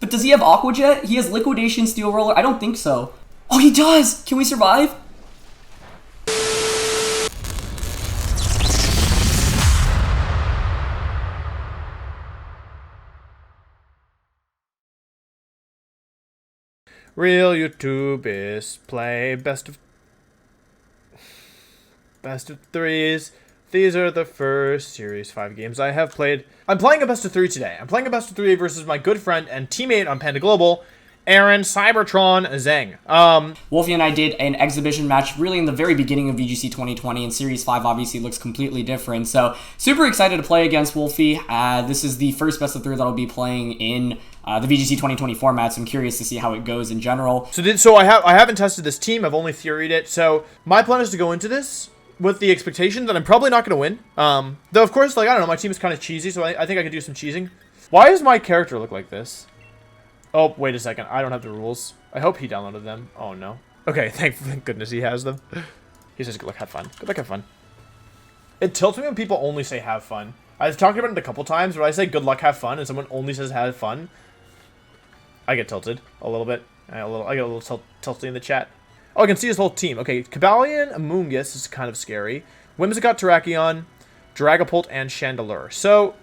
But does he have Aqua Jet? He has Liquidation, Steel Roller? I don't think so. Oh, he does! Can we survive? Real YouTube is play best of threes. These are the first Series 5 games I have played. I'm playing a best of 3 today. I'm playing a best of 3 versus my good friend and teammate on Panda Global, Aaron Cybertron Zeng. Wolfey and I did an exhibition match really in the very beginning of VGC 2020, and Series 5 obviously looks completely different. So super excited to play against Wolfey. This is the first best of 3 that I'll be playing in the VGC 2020 format, so I'm curious to see how it goes in general. So I haven't tested this team. I've only theoried it. So my plan is to go into this with the expectation that I'm probably not going to win. Though, of course, like, I don't know, my team is kind of cheesy, so I think I could do some cheesing. Why does my character look like this? Oh, wait a second. I don't have the rules. I hope he downloaded them. Oh, no. Okay, thank goodness he has them. He says, good luck, have fun. Good luck, have fun. It tilts me when people only say have fun. I've talked about it a couple times where I say good luck, have fun, and someone only says have fun. I get tilted a little bit. I get a little tilty in the chat. Oh, I can see his whole team. Okay, Kabalion, Amoongus is kind of scary. Whimsicott, Terrakion, Dragapult, and Chandelure. So,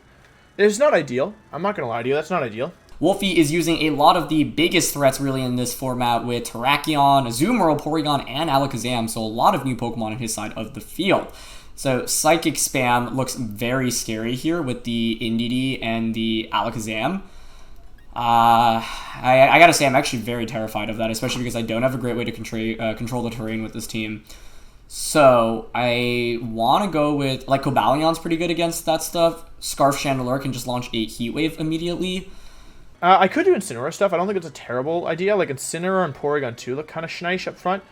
it's not ideal. I'm not going to lie to you, that's not ideal. Wolfey is using a lot of the biggest threats really in this format with Terrakion, Azumarill, Porygon, and Alakazam, so a lot of new Pokemon on his side of the field. So Psychic Spam looks very scary here with the Indeedee and the Alakazam. I gotta say, I'm actually very terrified of that, especially because I don't have a great way to control the terrain with this team. So I want to go with, like, Cobalion's pretty good against that stuff. Scarf Chandelure can just launch a Heat Wave immediately. I could do Incineroar stuff. I don't think it's a terrible idea. Like, Incineroar and Porygon 2 look kind of schnice up front.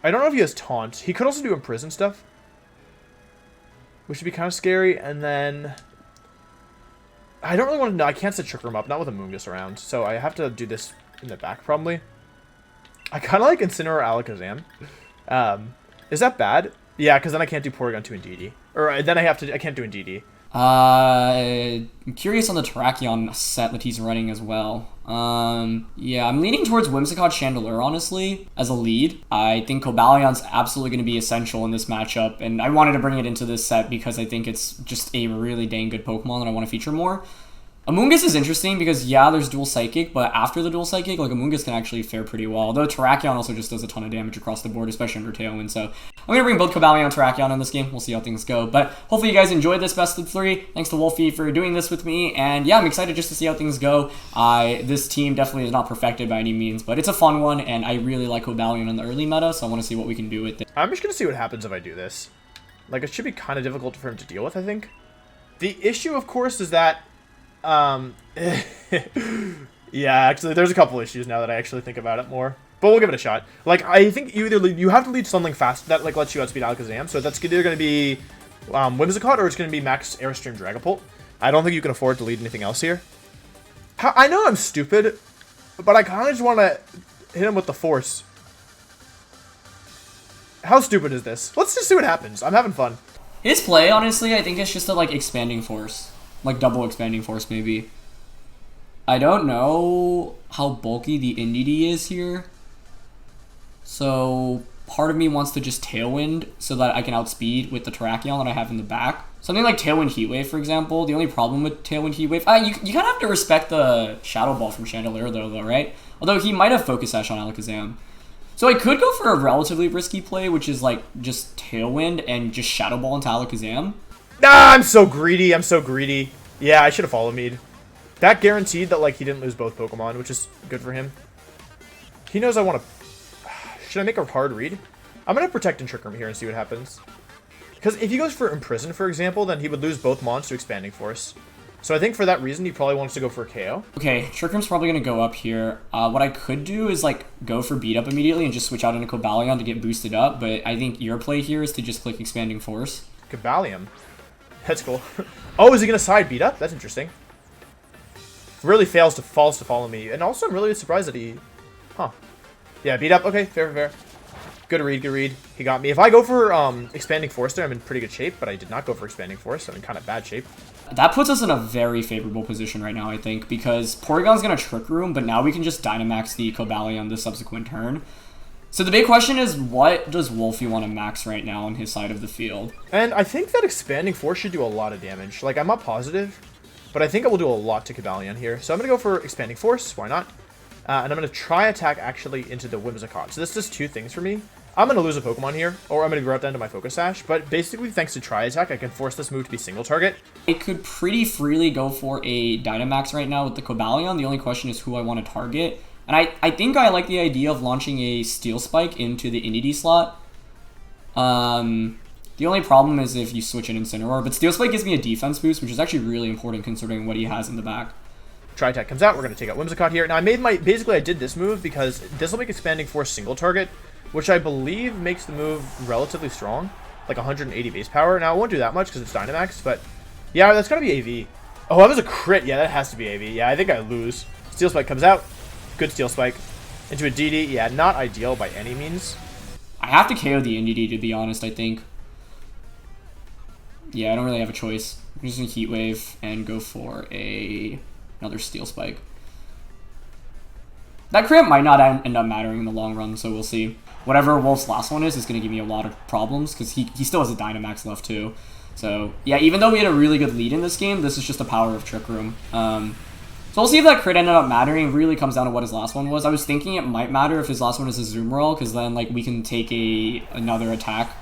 I don't know if he has Taunt. He could also do Imprison stuff, which would be kind of scary. And then I don't really want to know. I can't set Trick Room up, not with Amoongus around. So I have to do this in the back, probably. I kind of like Incineroar Alakazam. Is that bad? Yeah, because then I can't do Porygon 2 and Indeedee. Or then I can't do Indeedee. I'm curious on the Terrakion set that he's running as well. Yeah, I'm leaning towards Whimsicott Chandelure, honestly, as a lead. I think Cobalion's absolutely going to be essential in this matchup, and I wanted to bring it into this set because I think it's just a really dang good Pokemon that I want to feature more. Amoongus is interesting because, yeah, there's Dual Psychic, but after the Dual Psychic, like, Amoongus can actually fare pretty well. Although Terrakion also just does a ton of damage across the board, especially under Tailwind. So I'm going to bring both Cobalion and Terrakion in this game. We'll see how things go. But hopefully you guys enjoyed this best of 3. Thanks to Wolfey for doing this with me. And yeah, I'm excited just to see how things go. This team definitely is not perfected by any means, but it's a fun one, and I really like Cobalion in the early meta, so I want to see what we can do with it. I'm just going to see what happens if I do this. Like, it should be kind of difficult for him to deal with, I think. The issue, of course, is that yeah, actually, there's a couple issues now that I actually think about it more. But we'll give it a shot. Like, I think you have to lead something fast that, like, lets you outspeed Alakazam. So that's either going to be Whimsicott or it's going to be Max Airstream Dragapult. I don't think you can afford to lead anything else here. I know I'm stupid, but I kind of just want to hit him with the Force. How stupid is this? Let's just see what happens. I'm having fun. His play, honestly, I think it's just a, like, Expanding Force. Like, double Expanding Force, maybe. I don't know how bulky the Indeedee is here. So, part of me wants to just Tailwind so that I can outspeed with the Terrakion that I have in the back. Something like Tailwind Heat Wave, for example. The only problem with Tailwind Heat Wave... you kind of have to respect the Shadow Ball from Chandelure, though, right? Although he might have Focus Sash on Alakazam. So I could go for a relatively risky play, which is, like, just Tailwind and just Shadow Ball into Alakazam. Ah, I'm so greedy. I'm so greedy. Yeah, I should have followed Mead. That guaranteed that, like, he didn't lose both Pokemon, which is good for him. He knows I want to... Should I make a hard read? I'm going to Protect and Trick Room here and see what happens. Because if he goes for Imprison, for example, then he would lose both Mons to Expanding Force. So I think for that reason, he probably wants to go for a KO. Okay, Trick Room's probably going to go up here. What I could do is, like, go for Beat Up immediately and just switch out into Cobalion to get boosted up. But I think your play here is to just click Expanding Force. Cobalion. That's cool. Oh, is he going to side Beat Up? That's interesting. Really falls to follow me. And also, I'm really surprised that he... Huh. Yeah, Beat Up. Okay, fair. Good read, good read. He got me. If I go for Expanding Force there, I'm in pretty good shape, but I did not go for Expanding Force. I'm in kind of bad shape. That puts us in a very favorable position right now, I think, because Porygon's going to Trick Room, but now we can just Dynamax the Cobalion the subsequent turn. So the big question is, what does Wolfey want to max right now on his side of the field? And I think that Expanding Force should do a lot of damage. Like, I'm not positive, but I think it will do a lot to Cobalion here. So I'm going to go for Expanding Force. Why not? And I'm going to try attack actually into the Whimsicott. So this does two things for me. I'm going to lose a Pokemon here, or I'm going to go out down to my Focus Sash. But basically, thanks to Try Attack, I can force this move to be single target. I could pretty freely go for a Dynamax right now with the Cobalion. The only question is who I want to target. And I think I like the idea of launching a Steel Spike into the Inity slot. The only problem is if you switch an Incineroar, but Steel Spike gives me a defense boost, which is actually really important considering what he has in the back. Try Attack comes out. We're going to take out Whimsicott here. Now, basically, I did this move because this will make Expanding Force single target, which I believe makes the move relatively strong, like 180 base power. Now, it won't do that much because it's Dynamax, but yeah, that's got to be AV. Oh, that was a crit. Yeah, that has to be AV. Yeah, I think I lose. Steel Spike comes out. Good Steel Spike. Into a DD. Yeah, not ideal by any means. I have to KO the NDD, to be honest, I think. Yeah, I don't really have a choice. I'm just going to Heat Wave and go for another Steel Spike. That crit might not end up mattering in the long run, so we'll see. Whatever Wolf's last one is going to give me a lot of problems, because he still has a Dynamax left, too. So, yeah, even though we had a really good lead in this game, this is just the power of Trick Room. So we'll see if that crit ended up mattering. It really comes down to what his last one was. I was thinking it might matter if his last one is a Zoom Roll, because then like we can take another attack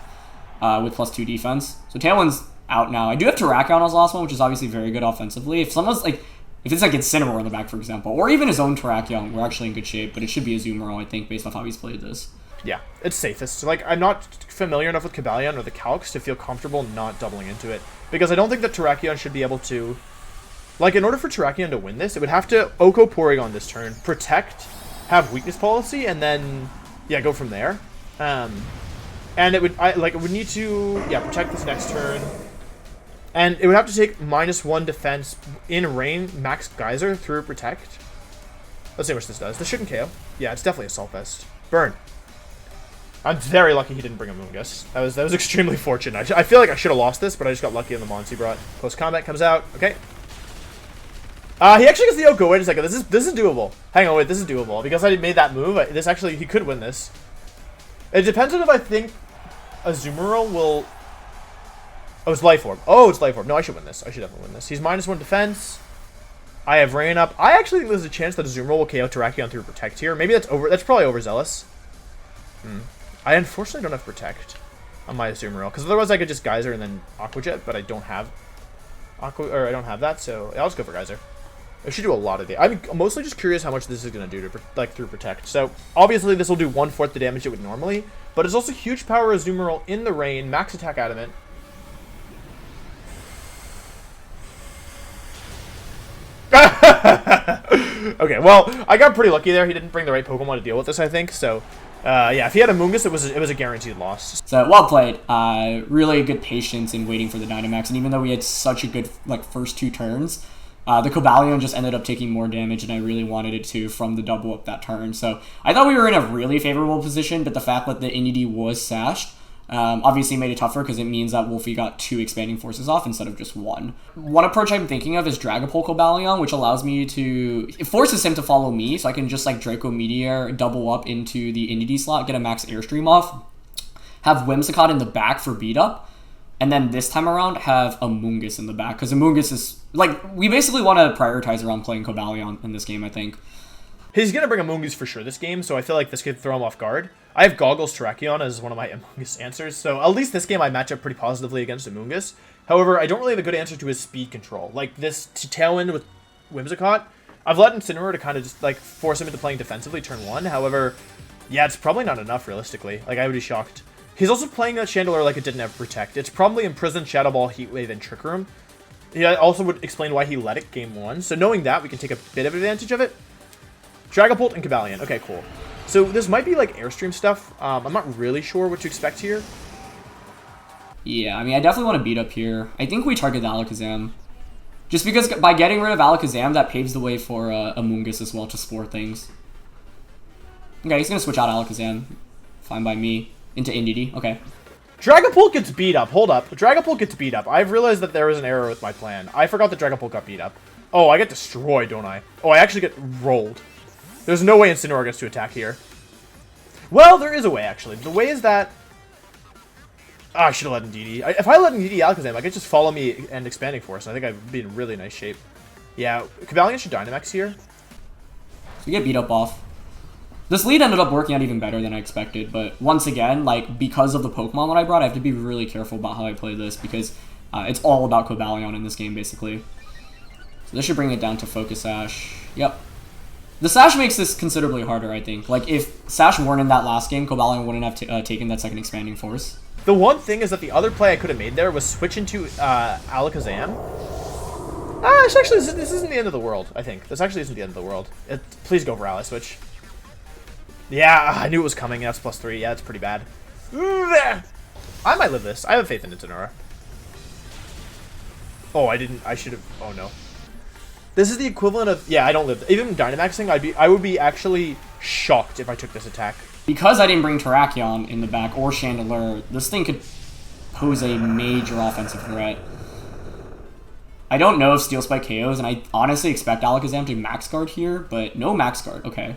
with +2 defense. So Tailwind's out now. I do have Terrakion on his last one, which is obviously very good offensively. If someone's like, if it's like Incineroar in the back, for example, or even his own Terrakion, we're actually in good shape, but it should be a Zoom Roll, I think, based off how he's played this. Yeah, it's safest. Like, I'm not familiar enough with Cobalion or the Calcs to feel comfortable not doubling into it, because I don't think that Terrakion should be able to... Like, in order for Terrakion to win this, it would have to Oko Porygon this turn, protect, have weakness policy, and then, yeah, go from there. And it would need to, yeah, protect this next turn. And it would have to take -1 defense in rain, max Geyser through protect. Let's see what this does. This shouldn't KO. Yeah, it's definitely Assault Vest. Burn. I'm very lucky he didn't bring a Moongus. That was extremely fortunate. I feel like I should have lost this, but I just got lucky on the Mons he brought. Close Combat comes out. Okay. He actually gets the Oko. Wait a second. This is doable. Hang on, wait. This is doable. Because I made that move, he could win this. It depends on if I think a Azumarill will... Oh, it's Life Orb. Oh, it's Life Orb. No, I should win this. I should definitely win this. He's -1 defense. I have Rain up. I actually think there's a chance that a Azumarill will KO Terrakion through Protect here. Maybe that's probably overzealous. I unfortunately don't have Protect on my Azumarill, because otherwise I could just Geyser and then Aqua Jet, but I don't have I don't have that, so I'll just go for Geyser. It should do a lot of damage. I'm mostly just curious how much this is going to do to through Protect. So obviously this will do 1/4 the damage it would normally, but it's also huge power Azumarill in the rain, max attack Adamant. Okay, well, I got pretty lucky there. He didn't bring the right Pokemon to deal with this, I think. So, yeah, if he had a Moongus, it was a guaranteed loss. So, well played. Really good patience in waiting for the Dynamax. And even though we had such a good first 2 turns, the Cobalion just ended up taking more damage, and I really wanted it to from the double up that turn. So, I thought we were in a really favorable position, but the fact that the Inity was sashed obviously made it tougher, because it means that Wolfey got 2 Expanding Forces off instead of just 1. One approach I'm thinking of is Dragapult Cobalion, which allows me to... It forces him to follow me, so I can just Draco Meteor, double up into the Inity slot, get a max Airstream off, have Whimsicott in the back for beat up, and then this time around have a Moongus in the back, because a Moongus is... we basically want to prioritize around playing Cobalion in this game, I think. He's going to bring a Moongus for sure this game, so I feel like this could throw him off guard. I have Goggles Terrakion as one of my Amoongus answers, so at least this game I match up pretty positively against Amoongus. However, I don't really have a good answer to his speed control. Like this Tailwind with Whimsicott, I've let Incineroar to kind of just force him into playing defensively turn 1. However, yeah, it's probably not enough realistically. I would be shocked. He's also playing that Chandelure like it didn't have Protect. It's probably Imprisoned, Shadow Ball, Heat Wave, and Trick Room. Yeah, also would explain why he let it game 1. So knowing that, we can take a bit of advantage of it. Dragapult and Cobalion. Okay, cool. So this might be Airstream stuff. I'm not really sure what to expect here. Yeah, I mean, I definitely want to beat up here. I think we target the Alakazam. Just because by getting rid of Alakazam, that paves the way for a Moongus as well to Spore things. Okay, he's going to switch out Alakazam. Fine by me. Into NDD. Okay. Dragapult gets beat up. Hold up. Dragapult gets beat up. I've realized that there was an error with my plan. I forgot that Dragapult got beat up. Oh, I get destroyed, don't I? Oh, I actually get rolled. There's no way Incineroar gets to attack here. Well, there is a way, actually. The way is that... I should have let him DD. If I let him DD Alakazam, I could just follow me and Expanding Force. I think I'd be in really nice shape. Yeah, Cobalion should Dynamax here. We get beat up off. This lead ended up working out even better than I expected, but once again, like, because of the Pokemon that I brought, I have to be really careful about how I play this, because it's all about Cobalion in this game, basically. So this should bring it down to Focus Sash. Yep. The Sash makes this considerably harder, I think. Like, if Sash weren't in that last game, Cobalion wouldn't have taken that second Expanding Force. The one thing is that the other play I could have made there was switch into Alakazam. Actually, this isn't the end of the world, I think. This actually isn't the end of the world. Please go for Ally Switch. Yeah, I knew it was coming. That's +3. Yeah, it's pretty bad. I might live this. I have faith in Incineroar. Oh, I didn't. I should have. Oh, no. This is the equivalent of... Yeah, I don't live... Even Dynamaxing, I would be actually shocked if I took this attack. Because I didn't bring Terrakion in the back or Chandelure, this thing could pose a major offensive threat. I don't know if Steel Spike KOs, and I honestly expect Alakazam to max guard here, but no max guard. Okay.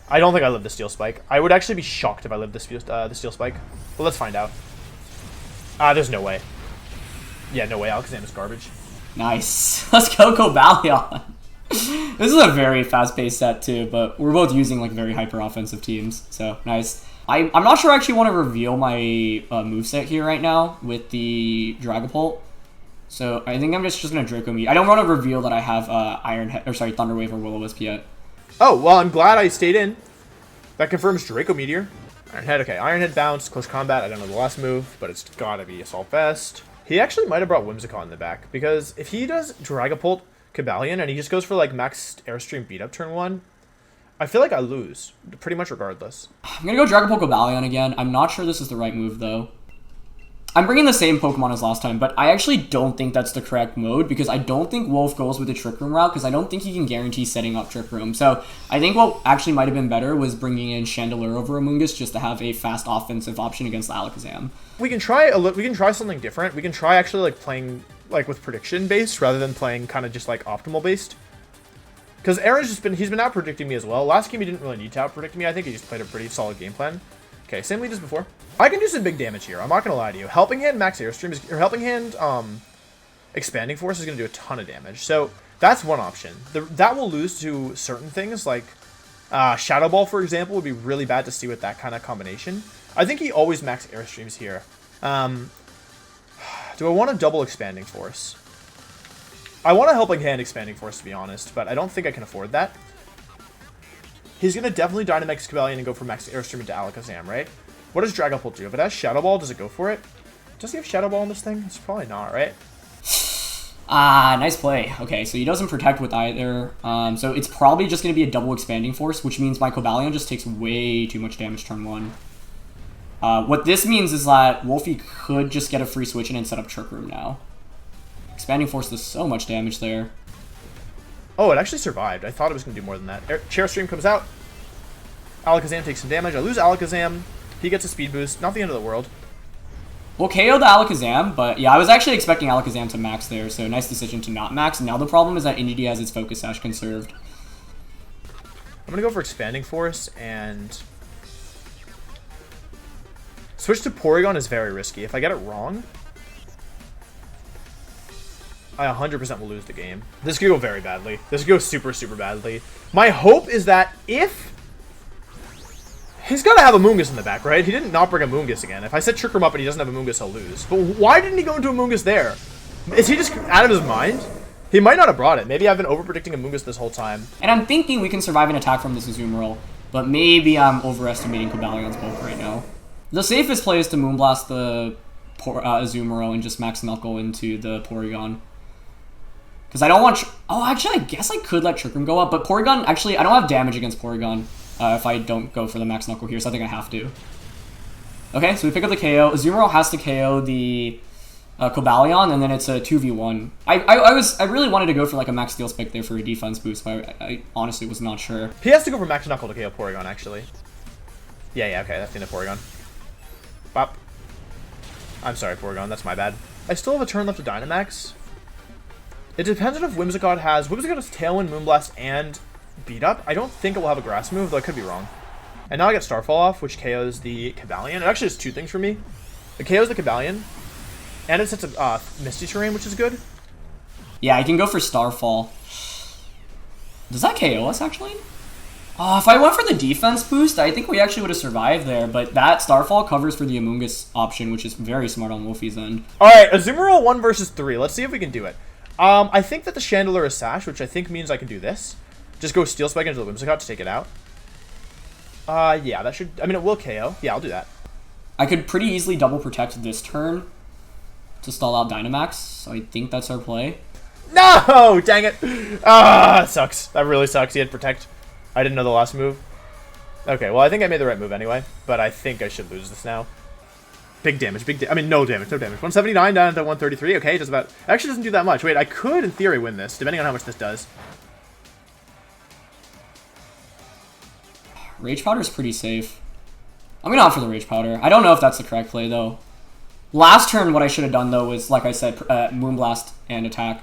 I don't think I live the Steel Spike. I would actually be shocked if I lived the Steel Spike. Well, let's find out. There's no way. Yeah, no way. Alakazam is garbage. Nice. Let's go Cobalion. This is a very fast-paced set, too, but we're both using, like, very hyper-offensive teams, so nice. I'm not sure I actually want to reveal my moveset here right now with the Dragapult. So I think I'm just going to Draco Meet. I don't want to reveal that I have Thunder Wave or Will-O-Wisp yet. Oh, well, I'm glad I stayed in. That confirms Draco Meteor. Iron Head, okay. Iron Head bounce, close combat. I don't know the last move, but it's gotta be Assault Vest. He actually might have brought Whimsicott in the back, because if he does Dragapult Cobalion and he just goes for like max Airstream beat up turn 1, I feel like I lose, pretty much regardless. I'm gonna go Dragapult Cobalion again. I'm not sure this is the right move, though. I'm bringing the same Pokemon as last time, but I actually don't think that's the correct mode, because I don't think Wolf goes with the Trick Room route, because I don't think he can guarantee setting up Trick Room. So I think what actually might have been better was bringing in Chandelure over Amoonguss just to have a fast offensive option against Alakazam. We can try something different. We can try actually like playing like with prediction based rather than playing kind of just like optimal based. Because Aaron's he's been out predicting me as well. Last game he didn't really need to out predict me. I think he just played a pretty solid game plan. Okay, same lead as before. I can do some big damage here. I'm not gonna lie to you. Helping Hand Max Airstream or Helping Hand Expanding Force is gonna do a ton of damage. So that's one option. That will lose to certain things like Shadow Ball, for example, would be really bad to see with that kind of combination. I think he always max Airstreams here. Do I want a double Expanding Force? I want a Helping Hand Expanding Force, to be honest, but I don't think I can afford that. He's going to definitely Dynamax Cobalion and go for max Airstream into Alakazam, right? What does Dragapult do? If it has Shadow Ball, does it go for it? Does he have Shadow Ball in this thing? It's probably not, right? Nice play. Okay, so he doesn't protect with either. So it's probably just going to be a double Expanding Force, which means my Cobalion just takes way too much damage turn 1. What this means is that Wolfey could just get a free switch in and set up Trick Room now. Expanding Force does so much damage there. Oh, it actually survived. I thought it was going to do more than that. Chair Stream comes out. Alakazam takes some damage. I lose Alakazam. He gets a speed boost. Not the end of the world. We'll KO the Alakazam, but yeah, I was actually expecting Alakazam to max there, so nice decision to not max. Now the problem is that NDD has its Focus Sash conserved. I'm going to go for Expanding Force and... Switch to Porygon is very risky. If I get it wrong, I 100% will lose the game. This could go very badly. This could go super, super badly. My hope is that if... He's got to have a Amoonguss in the back, right? He didn't not bring a Amoonguss again. If I set Trick Room up and he doesn't have a Amoonguss, he'll lose. But why didn't he go into a Amoonguss there? Is he just out of his mind? He might not have brought it. Maybe I've been over-predicting Amoonguss this whole time. And I'm thinking we can survive an attack from this Azumarill, but maybe I'm overestimating Cobalion's bulk right now. The safest play is to Moonblast the Azumarill and just max Knuckle into the Porygon. Because I don't want... Oh, actually, I guess I could let Trick Room go up, but Porygon... Actually, I don't have damage against Porygon if I don't go for the max Knuckle here, so I think I have to. Okay, so we pick up the KO. Azumarill has to KO the Cobalion, and then it's a 2v1. I really wanted to go for like a max Steel Spike there for a defense boost, but I honestly was not sure. He has to go for max Knuckle to KO Porygon, actually. Yeah, okay, that's the end of Porygon. Bop. I'm sorry, Porygon, that's my bad. I still have a turn left to Dynamax. It depends on if Whimsicott has Tailwind, Moonblast, and Beat Up. I don't think it will have a Grass move, though I could be wrong. And now I get Starfall off, which KOs the Cobalion. It actually does two things for me. It KOs the Cobalion, and it sets a Misty Terrain, which is good. Yeah, I can go for Starfall. Does that KO us, actually? If I went for the defense boost, I think we actually would have survived there, but that Starfall covers for the Amoonguss option, which is very smart on Wolfey's end. Alright, Azumarill 1 versus 3. Let's see if we can do it. I think that the Chandelure is Sash, which I think means I can do this. Just go Steel Spike into the Whimsicott to take it out. Yeah, that should... I mean, it will KO. Yeah, I'll do that. I could pretty easily double protect this turn to stall out Dynamax, so I think that's our play. No! Dang it! That sucks. That really sucks. He had Protect. I didn't know the last move. Okay, well, I think I made the right move anyway, but I think I should lose this now. Big damage, I mean, no damage. 179 down to 133. Okay, just about... Actually doesn't do that much. Wait, I could, in theory, win this, depending on how much this does. Rage Powder is pretty safe. I'm going to opt for the Rage Powder. I don't know if that's the correct play, though. Last turn, what I should have done, though, was, like I said, Moonblast and attack.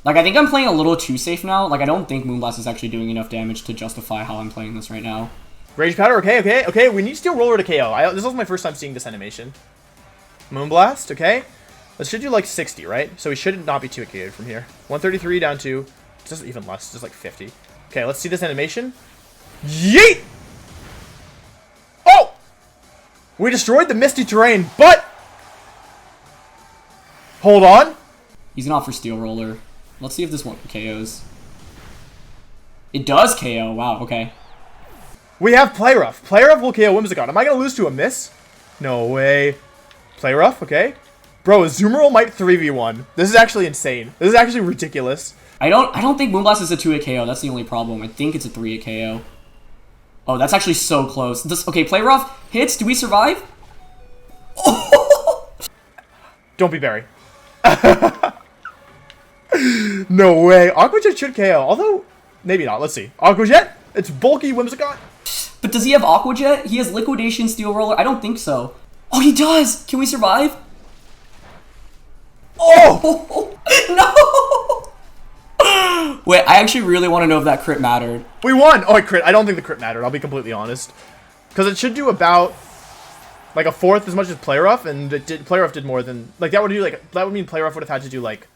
Like, I think I'm playing a little too safe now. Like, I don't think Moonblast is actually doing enough damage to justify how I'm playing this right now. Rage Powder, okay. We need Steel Roller to KO. This was my first time seeing this animation. Moonblast, okay. This should do like 60, right? So we should not be too KO'd from here. 133 down to just even less, just like 50. Okay, let's see this animation. Yeet! Oh! We destroyed the Misty Terrain, but... Hold on. He's gonna opt for Steel Roller. Let's see if this one KOs. It does KO. Wow, okay. We have Play Rough. Play Rough will KO Whimsicott. Am I going to lose to a miss? No way. Play Rough, okay. Bro, Azumarill might 3v1. This is actually insane. This is actually ridiculous. I don't think Moonblast is a 2-hit KO. That's the only problem. I think it's a 3-hit KO. Oh, that's actually so close. Okay, Play Rough hits. Do we survive? Oh! Don't be Barry. No way. Aqua Jet should KO. Although, maybe not. Let's see. Aqua Jet? It's bulky Whimsicott. But does he have Aqua Jet? He has Liquidation Steel Roller? I don't think so. Oh, he does! Can we survive? Oh! No! Wait, I actually really want to know if that crit mattered. We won! Oh, crit. I don't think the crit mattered. I'll be completely honest. Because it should do about... like a fourth as much as Play Rough, and Play Rough did more than... Like, that would mean Play Rough would have had to do, like...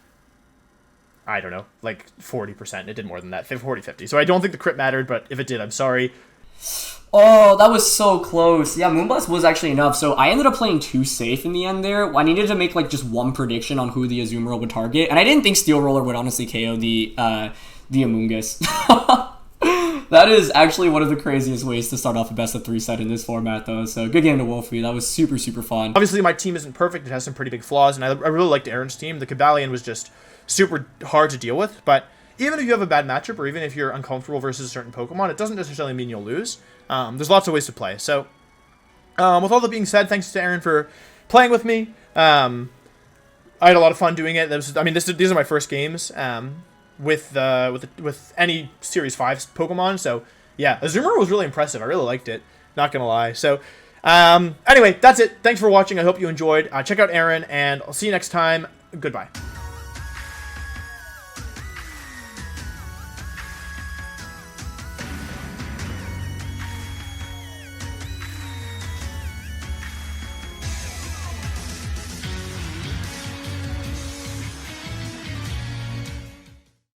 I don't know, like 40%. It did more than that, 40, 50. So I don't think the crit mattered, but if it did, I'm sorry. Oh, that was so close. Yeah, Moonblast was actually enough. So I ended up playing too safe in the end there. I needed to make like just one prediction on who the Azumarill would target, and I didn't think Steel Roller would honestly KO the Amoonguss. That is actually one of the craziest ways to start off a best of 3 set in this format, though. So good game to Wolfey. That was super, super fun. Obviously, my team isn't perfect. It has some pretty big flaws, and I really liked Aaron's team. The Cobalion was just super hard to deal with, but even if you have a bad matchup, or even if you're uncomfortable versus a certain Pokemon, it doesn't necessarily mean you'll lose. There's lots of ways to play. So, with all that being said, thanks to Aaron for playing with me. I had a lot of fun doing it. These are my first games with any Series 5 Pokemon. So, yeah, Azumarill was really impressive. I really liked it. Not gonna lie. So, anyway, that's it. Thanks for watching. I hope you enjoyed. Check out Aaron, and I'll see you next time. Goodbye.